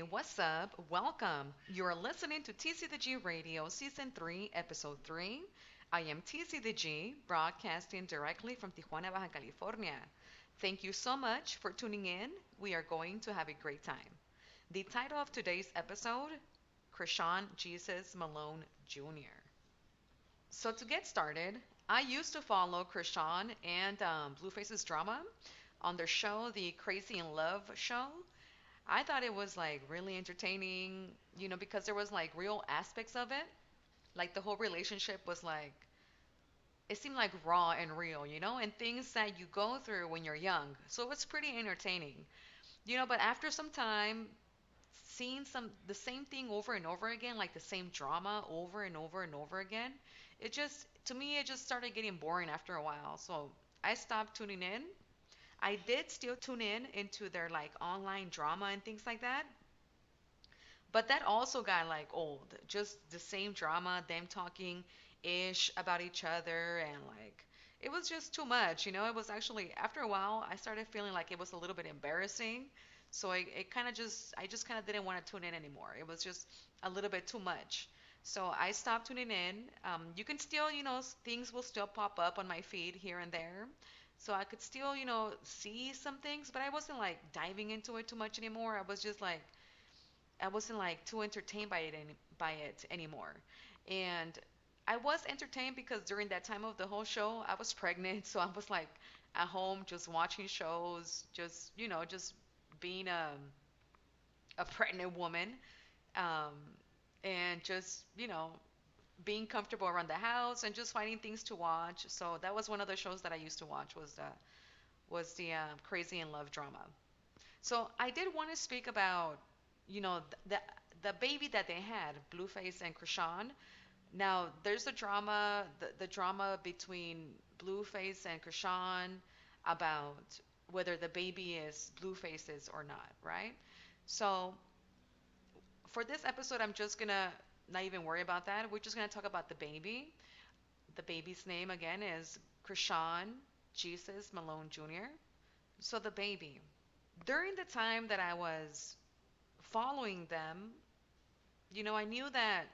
Hey, what's up? Welcome. You're listening to TC the G Radio Season 3, Episode 3. I am TC the G, broadcasting directly from Tijuana, Baja California. Thank you so much for tuning in. We are going to have a great time. The title of today's episode, Chrisean Jesus Malone Jr. So to get started, I used to follow Chrisean and Blueface's drama on their show, the Crazy in Love show. I thought it was like really entertaining, because there was like real aspects of it. Like the whole relationship was like it seemed like raw and real, and things that you go through when you're young. So it was pretty entertaining. But after some time seeing the same thing over and over again, like the same drama over and over and over again, it just to me it just started getting boring after a while. So I stopped tuning in. I did still tune in into their like online drama and things like that. But that also got like old. Just the same drama, them talking ish about each other and like it was just too much, It was actually after a while I started feeling like it was a little bit embarrassing. So I just kind of didn't want to tune in anymore. It was just a little bit too much. So I stopped tuning in. You can still, things will still pop up on my feed here and there. So I could still, see some things, but I wasn't like diving into it too much anymore. I wasn't like too entertained by it anymore. And I was entertained because during that time of the whole show, I was pregnant, so I was like at home just watching shows, just just being a pregnant woman, um, and just being comfortable around the house and just finding things to watch. So that was one of the shows that I used to watch was the Crazy in Love drama. So I did want to speak about, the baby that they had, Blueface and Krishan. Now there's the drama between Blueface and Krishan about whether the baby is Blueface's or not, right? So for this episode, I'm just gonna not even worry about that. We're just gonna talk about the baby. The baby's name again is Krishan Jesus Malone Jr. So the baby. During the time that I was following them, I knew that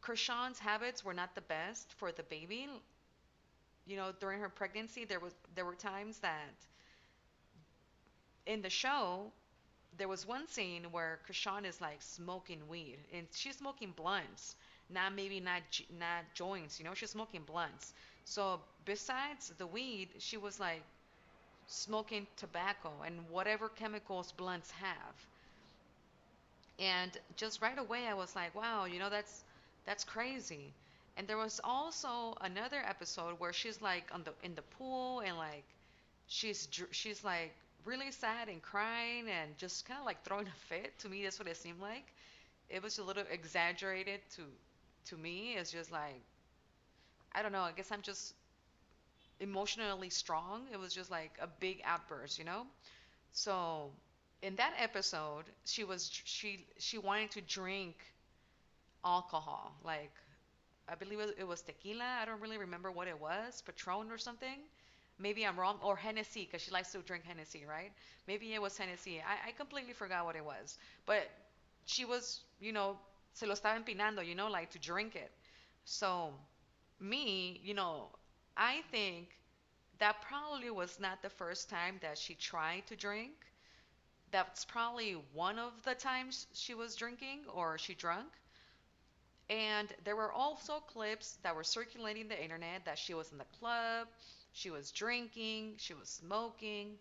Krishan's habits were not the best for the baby. During her pregnancy, there were times that in the show there was one scene where Krishan is like smoking weed and she's smoking blunts, not joints. She's smoking blunts. So besides the weed, she was like smoking tobacco and whatever chemicals blunts have. And just right away, I was like, wow, that's crazy. And there was also another episode where she's like on the in the pool and like she's like really sad and crying and just kind of like throwing a fit. To me, that's what it seemed like. It was a little exaggerated to me. It's just like I don't know. I guess I'm just emotionally strong. It was just like a big outburst. So in that episode, she wanted to drink alcohol. Like I believe it was tequila. I don't really remember what it was, Patron or something. Maybe I'm wrong, or Hennessy, because she likes to drink Hennessy, right? Maybe it was Hennessy. I completely forgot what it was, but she was, se lo estaba empinando, like to drink it. So me, I think that probably was not the first time that she tried to drink. That's probably one of the times she was drinking or she drunk. And there were also clips that were circulating the internet that she was in the club, she was drinking, she was smoking.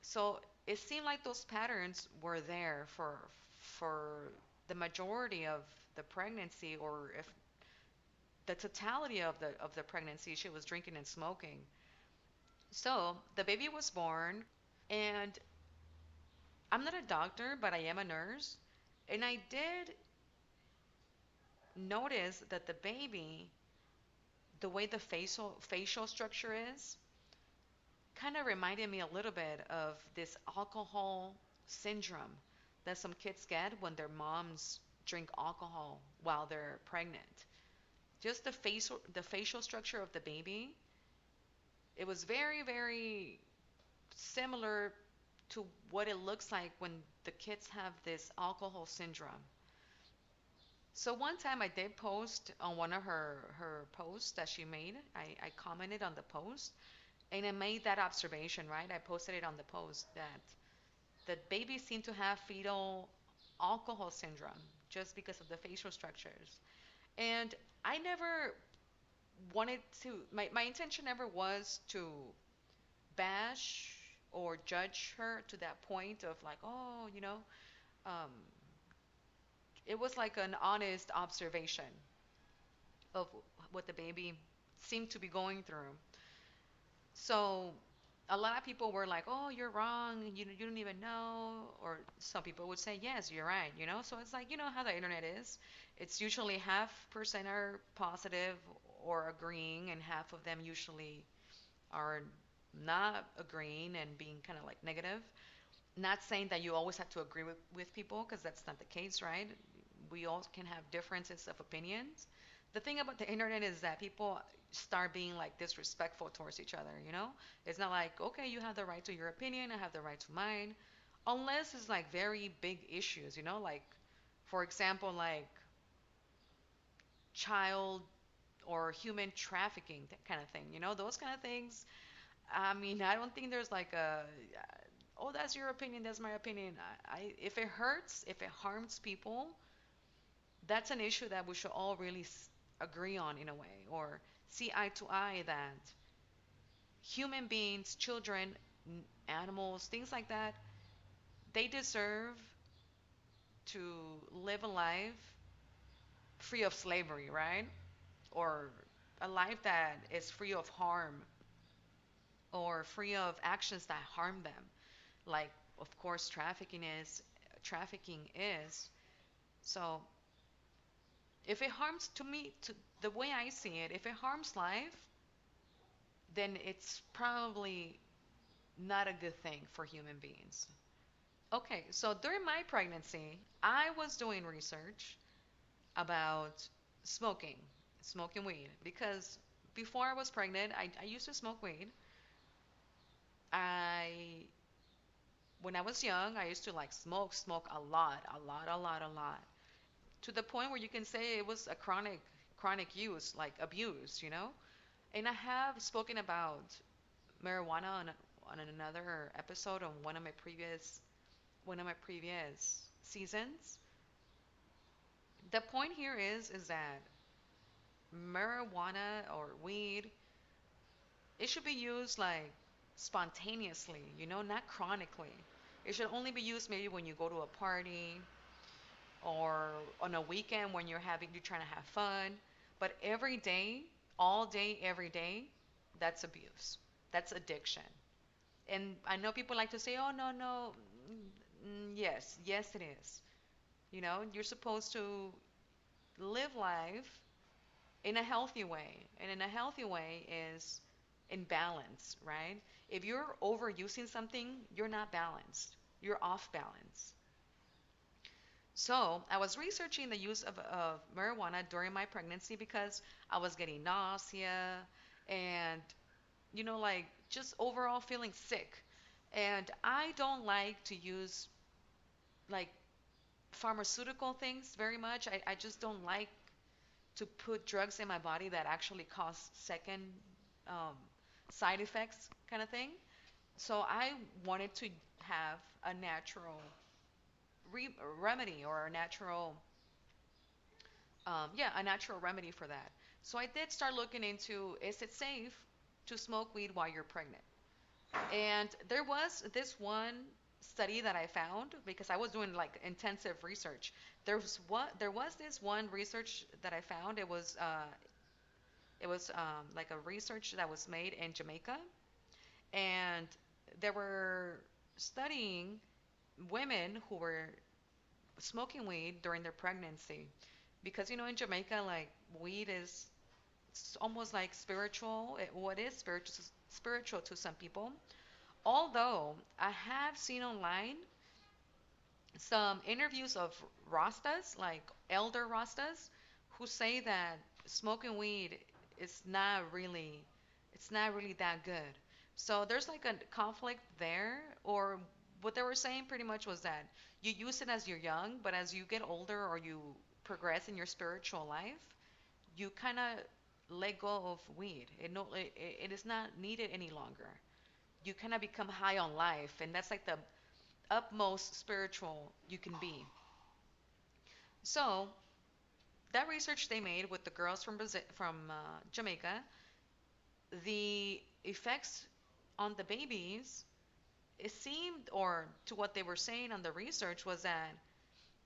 So it seemed like those patterns were there for the majority of the pregnancy, or if the totality of the pregnancy, she was drinking and smoking. So the baby was born, and I'm not a doctor, but I am a nurse, and I did notice that the baby, the way the facial structure is, kind of reminded me a little bit of this alcohol syndrome that some kids get when their moms drink alcohol while they're pregnant. Just the facial structure of the baby, it was very, very similar to what it looks like when the kids have this alcohol syndrome. So one time I did post on one of her posts that she made. I commented on the post and I made that observation, right? I posted it on the post that babies seem to have fetal alcohol syndrome just because of the facial structures. And I never wanted to, my intention never was to bash or judge her to that point of like, oh, um, it was like an honest observation of what the baby seemed to be going through. So a lot of people were like, "Oh, you're wrong. You don't even know." Or some people would say, "Yes, you're right." So it's like, how the internet is. It's usually half percent are positive or agreeing, and half of them usually are not agreeing and being kind of like negative. Not saying that you always have to agree with people, because that's not the case, right? We all can have differences of opinions. The thing about the internet is that people start being like disrespectful towards each other, you know? It's not like, okay, you have the right to your opinion, I have the right to mine. Unless it's like very big issues, like, for example, like child or human trafficking, that kind of thing, those kind of things. I mean, I don't think there's like oh, that's your opinion, that's my opinion. If it hurts, if it harms people, that's an issue that we should all really agree on in a way, or see eye to eye that human beings, children, animals, things like that, they deserve to live a life free of slavery, right? Or a life that is free of harm or free of actions that harm them. Like, of course, trafficking is. So if it harms, to me, to the way I see it, if it harms life, then it's probably not a good thing for human beings. Okay, so during my pregnancy, I was doing research about smoking, smoking weed, because before I was pregnant, I used to smoke weed. I, when I was young, I used to like smoke a lot, a lot, a lot, a lot, to the point where you can say it was a chronic use, like abuse. And I have spoken about marijuana on another episode on one of my previous seasons. The point here is that marijuana or weed, it should be used like spontaneously, not chronically. It should only be used maybe when you go to a party or on a weekend when you're trying to have fun. But every day, every day, that's abuse. That's addiction. And I know people like to say, "Oh, no, no." Yes, yes, it is. You're supposed to live life in a healthy way. And in a healthy way is in balance, right? If you're overusing something, you're not balanced. You're off balance. So I was researching the use of marijuana during my pregnancy because I was getting nausea and, like just overall feeling sick. And I don't like to use like pharmaceutical things very much. I just don't like to put drugs in my body that actually cause second um, side effects kind of thing. So I wanted to have a natural remedy or a natural remedy for that. So I did start looking into, is it safe to smoke weed while you're pregnant? And there was this one study that I found because I was doing like intensive research. There was this one research that I found. It was like a research that was made in Jamaica, and they were studying women who were smoking weed during their pregnancy, because in Jamaica, like, weed is, it's almost like spiritual. What is spiritual to some people. Although I have seen online some interviews of Rastas, like elder Rastas, who say that smoking weed is not really that good. So there's like a conflict there, or what they were saying pretty much was that you use it as you're young, but as you get older or you progress in your spiritual life, you kind of let go of weed. It is not needed any longer. You kind of become high on life, and that's like the utmost spiritual you can be. So that research they made with the girls from Jamaica, the effects on the babies, it seemed, or to what they were saying on the research, was that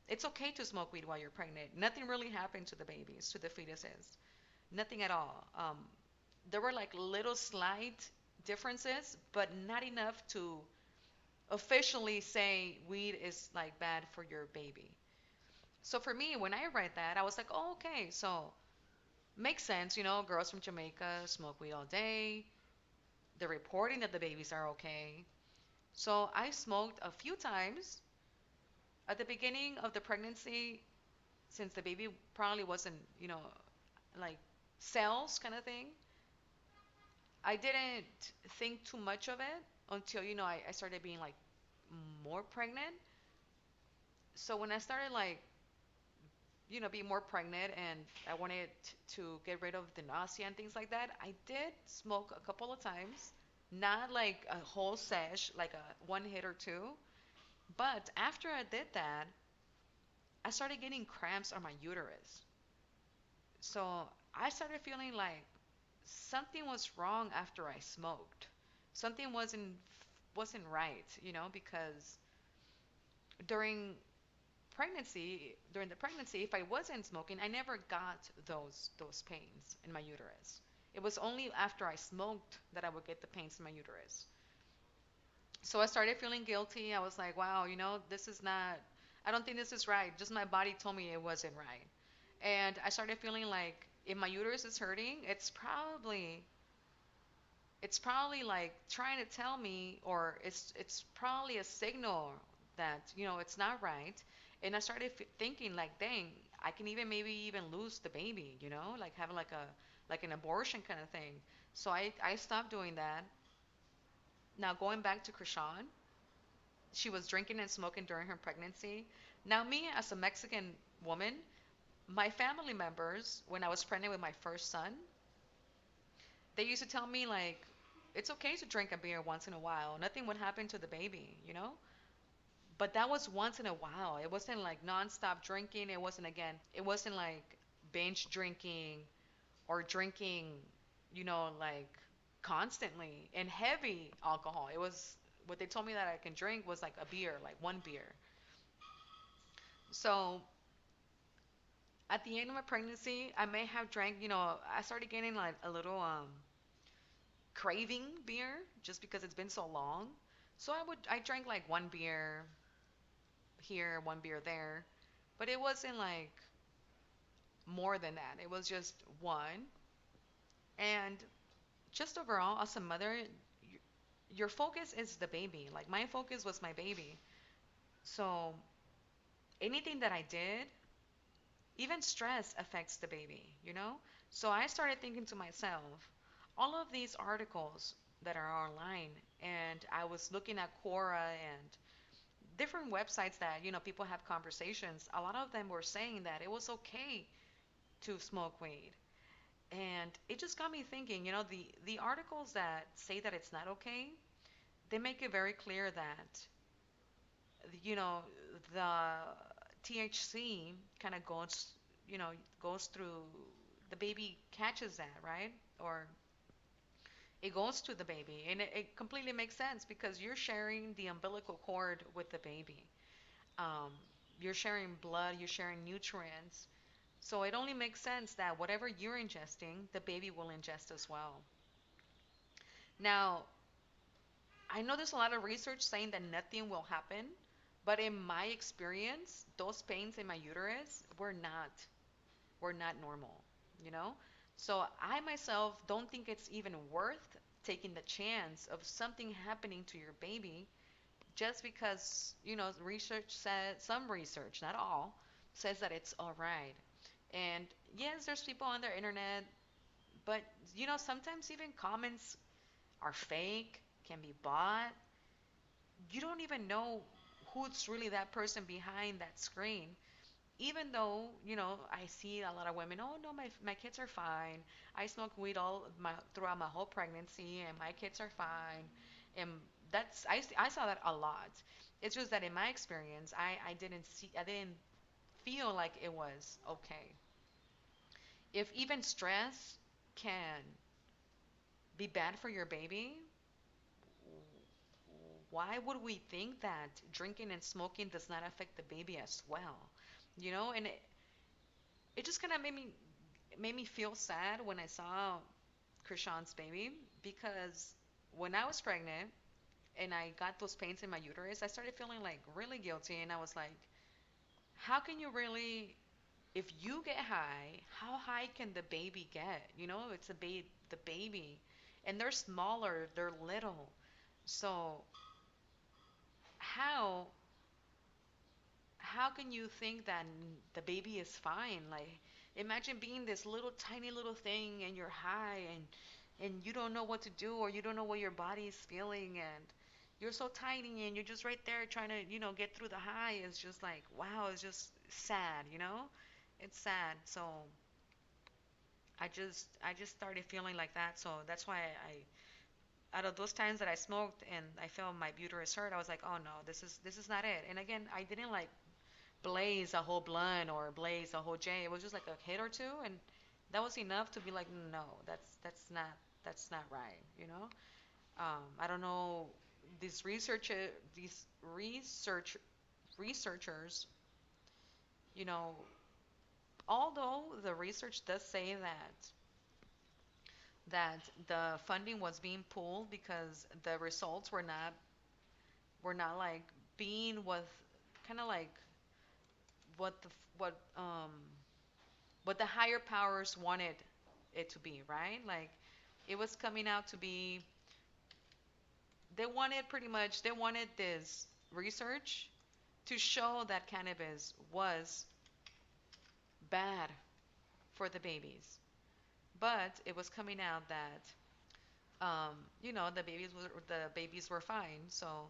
it's okay to smoke weed while you're pregnant. Nothing really happened to the babies, to the fetuses. Nothing at all. There were like little slight differences, but not enough to officially say weed is like bad for your baby. So for me, when I read that, I was like, oh, okay, so makes sense, girls from Jamaica smoke weed all day. They're reporting that the babies are okay. So I smoked a few times at the beginning of the pregnancy, since the baby probably wasn't, like cells kind of thing. I didn't think too much of it until, I started being like more pregnant. So when I started like, being more pregnant and I wanted to get rid of the nausea and things like that, I did smoke a couple of times. Not like a whole sesh, like a one hit or two. But after I did that, I started getting cramps on my uterus. So I started feeling like something was wrong after I smoked. Something wasn't right, because during during the pregnancy, if I wasn't smoking, I never got those pains in my uterus. It was only after I smoked that I would get the pains in my uterus. So I started feeling guilty. I was like, wow, this is not, I don't think this is right. Just my body told me it wasn't right. And I started feeling like if my uterus is hurting, it's probably like trying to tell me, or it's probably a signal that it's not right. And I started thinking like, dang, I can even maybe even lose the baby, like having like an abortion kind of thing. So I stopped doing that. Now going back to Krishan, she was drinking and smoking during her pregnancy. Now me as a Mexican woman, my family members, when I was pregnant with my first son, they used to tell me like it's okay to drink a beer once in a while. Nothing would happen to the baby. But that was once in a while. It wasn't like nonstop drinking. It wasn't like binge drinking or drinking, like constantly and heavy alcohol. It was what they told me that I can drink was like a beer, like one beer. So at the end of my pregnancy, I may have drank, I started getting like a little craving beer just because it's been so long. So I drank like one beer here, one beer there, but it wasn't like more than that. It was just one. And just overall, as a mother, your focus is the baby. Like my focus was my baby. So anything that I did, even stress affects the baby. So I started thinking to myself, all of these articles that are online, and I was looking at Quora and different websites that people have conversations. A lot of them were saying that it was okay to smoke weed, and it just got me thinking. The articles that say that it's not okay, they make it very clear that you know the THC kind of goes through the baby, catches that, right? Or it goes to the baby, and it completely makes sense because you're sharing the umbilical cord with the baby. um, you're sharing blood, you're sharing nutrients. So it only makes sense that whatever you're ingesting, the baby will ingest as well. Now, I know there's a lot of research saying that nothing will happen, but in my experience, those pains in my uterus were not normal, you know? So I myself don't think it's even worth taking the chance of something happening to your baby just because research says, some research, not all, says that it's all right. And yes, there's people on their internet, but sometimes even comments are fake, can be bought. you don't even know who's really that person behind that screen. Even though, I see a lot of women, oh no, my kids are fine. I smoke weed all my throughout my whole pregnancy, and my kids are fine. And I saw that a lot. It's just that in my experience, I didn't feel like it was okay. If even stress can be bad for your baby, why would we think that drinking and smoking does not affect the baby as well? And it just kind of made me feel sad when I saw Chrisean's baby, because when I was pregnant and I got those pains in my uterus, I started feeling like really guilty, and I was like, how can you really, if you get high, how high can the baby get? It's the baby, and they're smaller, they're little. So how how can you think that the baby is fine? Like, imagine being this little tiny little thing and you're high, and you don't know what to do, or you don't know what your body is feeling, and you're so tiny and you're just right there trying to, get through the high. It's just like, wow, it's just sad. It's sad. So I just started feeling like that. So that's why out of those times that I smoked and I felt my uterus hurt, I was like, oh no, this is not it. And again, I didn't like blaze a whole blunt or blaze a whole J. It was just like a hit or two, and that was enough to be like, no, that's not right. I don't know, these researchers, you know, although the research does say that the funding was being pulled because the results were not like being what kind of like what the what the higher powers wanted it to be, right? Like, it was coming out to be, they wanted this research to show that cannabis was bad for the babies. But it was coming out that the babies were fine. So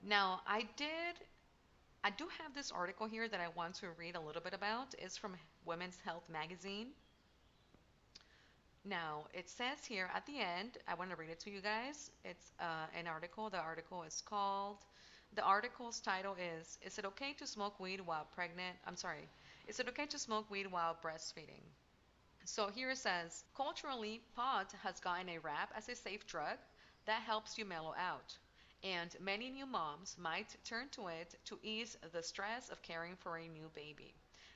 now I do have this article here that I want to read a little bit about. It's from Women's Health magazine. Now, it says here at the end, I want to read it to you guys. It's an article. The article's title is it okay to smoke weed while pregnant? I'm sorry. Is it okay to smoke weed while breastfeeding? So here it says, culturally, pot has gotten a rap as a safe drug that helps you mellow out. And many new moms might turn to it to ease the stress of caring for a new baby.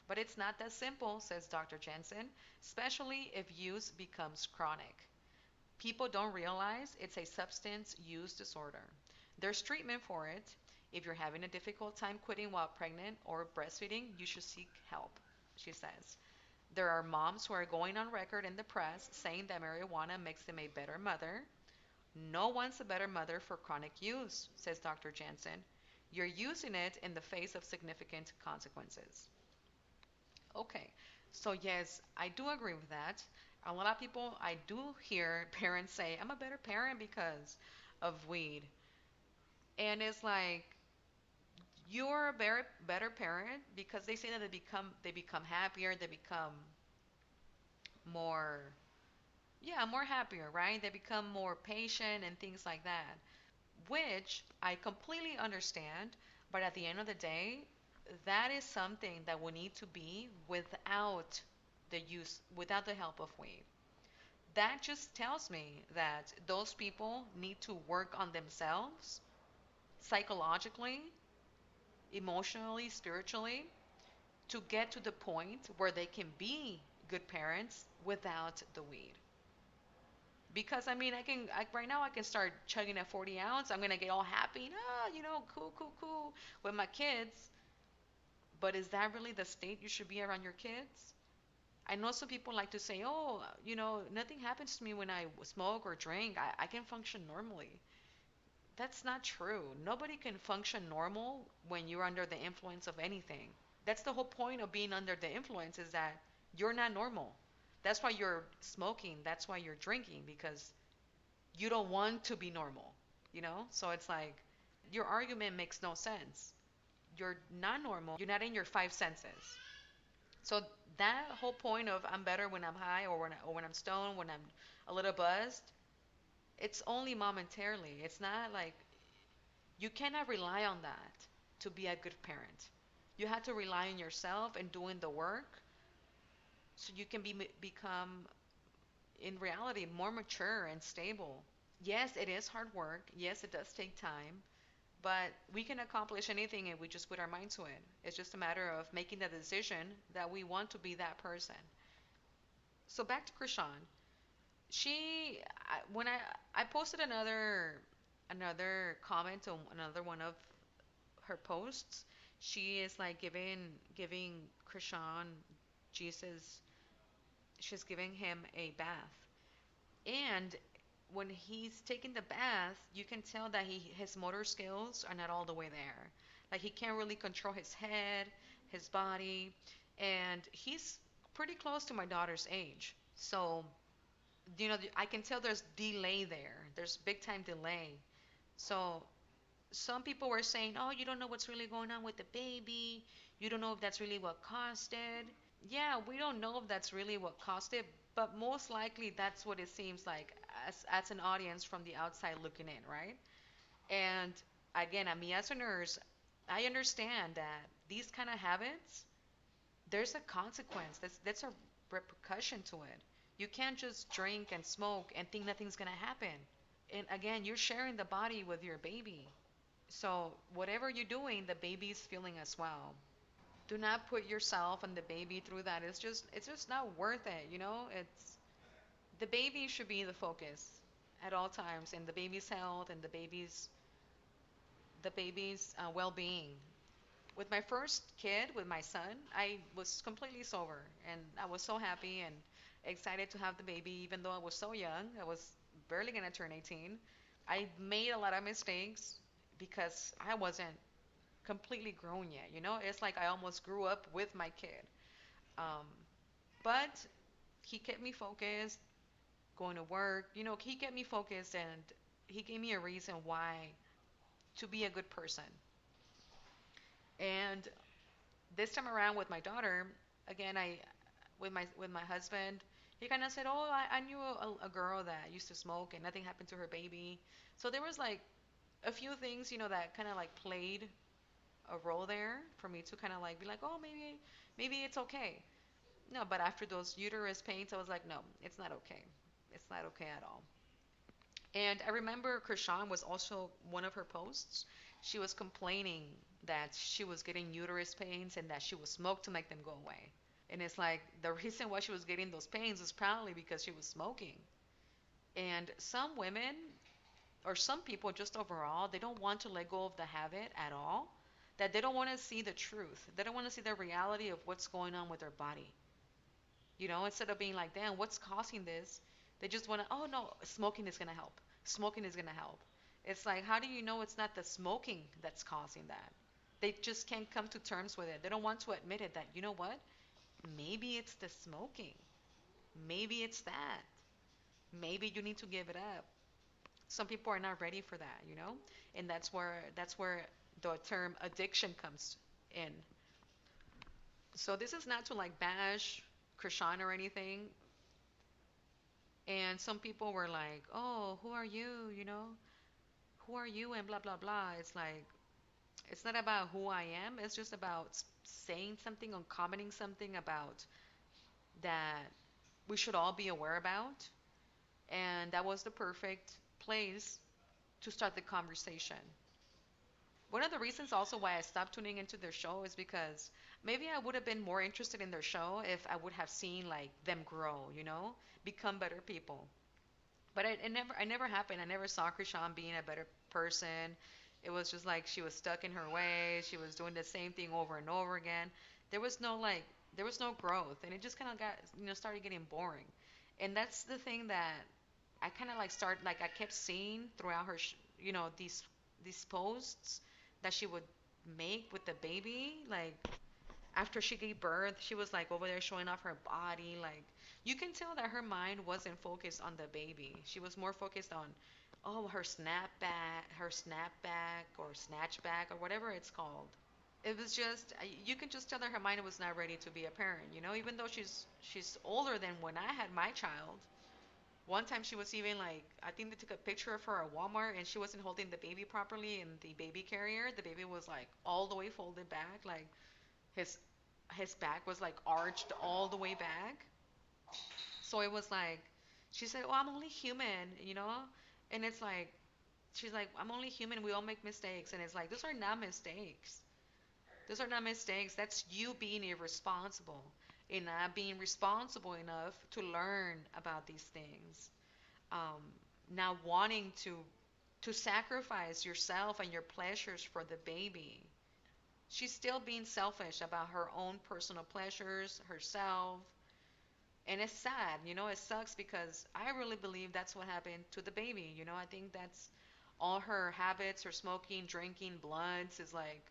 But it's not that simple, says Dr. Jensen, especially if use becomes chronic. People don't realize it's a substance use disorder. There's treatment for it. If you're having a difficult time quitting while pregnant or breastfeeding, you should seek help, she says. There are moms who are going on record in the press saying that marijuana makes them a better mother. No one's a better mother for chronic use, says Dr. Jensen. You're using it in the face of significant consequences. Okay, so yes, I do agree with that. A lot of people, I do hear parents say, I'm a better parent because of weed. And it's like, you're a better parent because they say that they become happier, they become more, yeah, more happier, right? They become more patient and things like that, which I completely understand. But at the end of the day, that is something that we need to be without the help of weed. That just tells me that those people need to work on themselves psychologically, emotionally, spiritually, to get to the point where they can be good parents without the weed. Because I mean, right now I can start chugging a 40 ounce. I'm gonna get all happy, cool, cool, cool with my kids. But is that really the state you should be around your kids? I know some people like to say, oh, nothing happens to me when I smoke or drink. I can function normally. That's not true. Nobody can function normal when you're under the influence of anything. That's the whole point of being under the influence, is that you're not normal. That's why you're smoking. That's why you're drinking, because you don't want to be normal. So it's like, your argument makes no sense. You're not normal. You're not in your five senses. So that whole point of I'm better when I'm high or when I'm stoned, when I'm a little buzzed, it's only momentarily. It's not like you cannot rely on that to be a good parent. You have to rely on yourself and doing the work so you can become in reality more mature and stable. Yes, it is hard work. Yes, it does take time, but we can accomplish anything if we just put our mind to it. It's just a matter of making the decision that we want to be that person. So back to Krishan. When I posted another comment on another one of her posts, she is like giving Krishan Jesus. She's giving him a bath, and when he's taking the bath, you can tell that his motor skills are not all the way there. Like he can't really control his head, his body, and he's pretty close to my daughter's age. So, I can tell there's delay there. There's big time delay. So, some people were saying, "Oh, you don't know what's really going on with the baby. You don't know if that's really what caused it." Yeah, we don't know if that's really what caused it, but most likely that's what it seems like as an audience from the outside looking in, right? And again, me as a nurse, I understand that these kind of habits, there's a consequence. That's a repercussion to it. You can't just drink and smoke and think nothing's gonna happen. And again, you're sharing the body with your baby. So whatever you're doing, the baby's feeling as well. Do not put yourself and the baby through that. It's just not worth it, you know? It's the baby should be the focus at all times, and the baby's health and the baby's well-being. With my first kid, with my son, I was completely sober, and I was so happy and excited to have the baby, even though I was so young. I was barely gonna turn 18. I made a lot of mistakes because I wasn't completely grown yet. It's like I almost grew up with my kid. Um, but he kept me focused, going to work. He kept me focused, and he gave me a reason why to be a good person. And this time around with my daughter, again, with my husband, he kind of said, "Oh, I knew a girl that used to smoke, and nothing happened to her baby." So there was like a few things, that kind of like played a role there for me to kind of like be like, "Oh, maybe it's okay." No, but after those uterus pains, I was like, "No, it's not okay. It's not okay at all." And I remember Krishan was also one of her posts. She was complaining that she was getting uterus pains and that she would smoke to make them go away. And it's like the reason why she was getting those pains is probably because she was smoking. And some women, or some people just overall, they don't want to let go of the habit at all. That they don't want to see the truth. They don't want to see the reality of what's going on with their body. Instead of being like, damn, what's causing this? They just want to, oh no, smoking is going to help. Smoking is going to help. It's like, how do you know it's not the smoking that's causing that? They just can't come to terms with it. They don't want to admit it that, you know what? Maybe it's the smoking. Maybe it's that. Maybe you need to give it up. Some people are not ready for that. And that's where the term addiction comes in. So this is not to like bash Krishan or anything. And some people were like, "Oh, who are you? Who are you?" And blah blah blah. It's like it's not about who I am. It's just about saying something or commenting something about that we should all be aware about. And that was the perfect place to start the conversation. One of the reasons also why I stopped tuning into their show is because maybe I would have been more interested in their show if I would have seen like them grow, become better people. But it never happened. I never saw Krishan being a better person. It was just like she was stuck in her ways. She was doing the same thing over and over again. There was no like, there was no growth, and it just kind of got, started getting boring. And that's the thing that I kind of like I kept seeing throughout her, these posts that she would make with the baby, like after she gave birth, she was like over there showing off her body. Like you can tell that her mind wasn't focused on the baby. She was more focused oh, her snapback or snatchback or whatever it's called. It was just you can just tell that her mind was not ready to be a parent, you know, even though she's older than when I had my child. One time she was even like, I think they took a picture of her at Walmart and she wasn't holding the baby properly in the baby carrier. The baby was like all the way folded back, like his his back was like arched all the way back. So it was like she said, "Oh, I'm only human," you know? And it's like she's like, "I'm only human. We all make mistakes." And it's like those are not mistakes. Those are not mistakes. That's you being irresponsible and not being responsible enough to learn about these things. Um, Not wanting to sacrifice yourself and your pleasures for the baby. She's still being selfish about her own personal pleasures, herself. And it's sad, you know, it sucks because I really believe that's what happened to the baby. You know, I think that's all her habits, her smoking, drinking, blunts, is like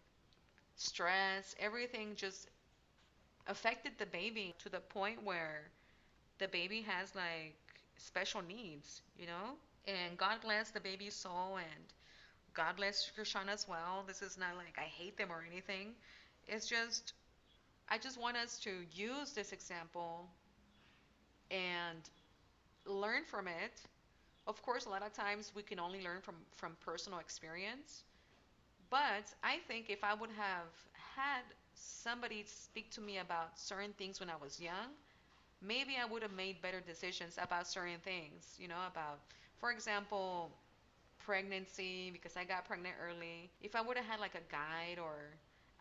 stress, everything just affected the baby to the point where the baby has like special needs, you know? And God bless the baby's soul and God bless Krishan as well. This is not like I hate them or anything. It's just, I just want us to use this example and learn from it. Of course, a lot of times we can only learn from personal experience. But I think if I would have had somebody speak to me about certain things when I was young, maybe I would have made better decisions about certain things, you know, about, for example, pregnancy, because I got pregnant early. If I would have had like a guide or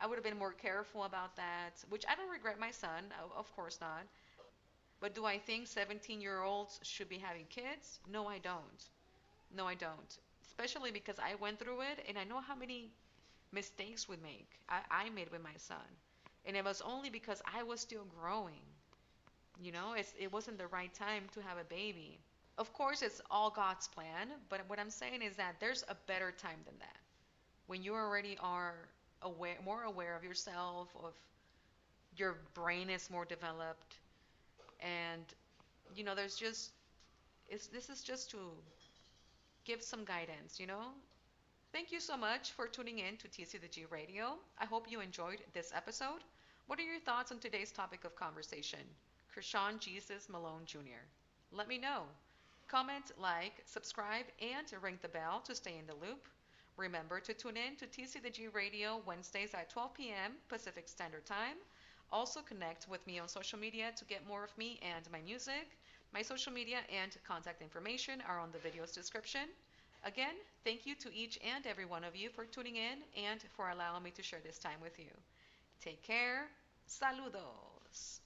I would have been more careful about that, which I don't regret my son, of course not. But do I think 17-year-olds should be having kids? No, I don't. No, I don't. Especially because I went through it and I know how many mistakes I made with my son. And it was only because I was still growing. You know, it wasn't the right time to have a baby. Of course, it's all God's plan, but what I'm saying is that there's a better time than that. When you already are aware, more aware of yourself, of your brain is more developed, and there's just this is just to give some guidance, you know? Thank you so much for tuning in to TC the G Radio. I hope you enjoyed this episode. What are your thoughts on today's topic of conversation? Chrisean Jesus Malone Jr. Let me know. Comment, like, subscribe, and ring the bell to stay in the loop. Remember to tune in to TC the G Radio Wednesdays at 12 p.m. Pacific Standard Time. Also connect with me on social media to get more of me and my music. My social media and contact information are on the video's description. Again, thank you to each and every one of you for tuning in and for allowing me to share this time with you. Take care. Saludos.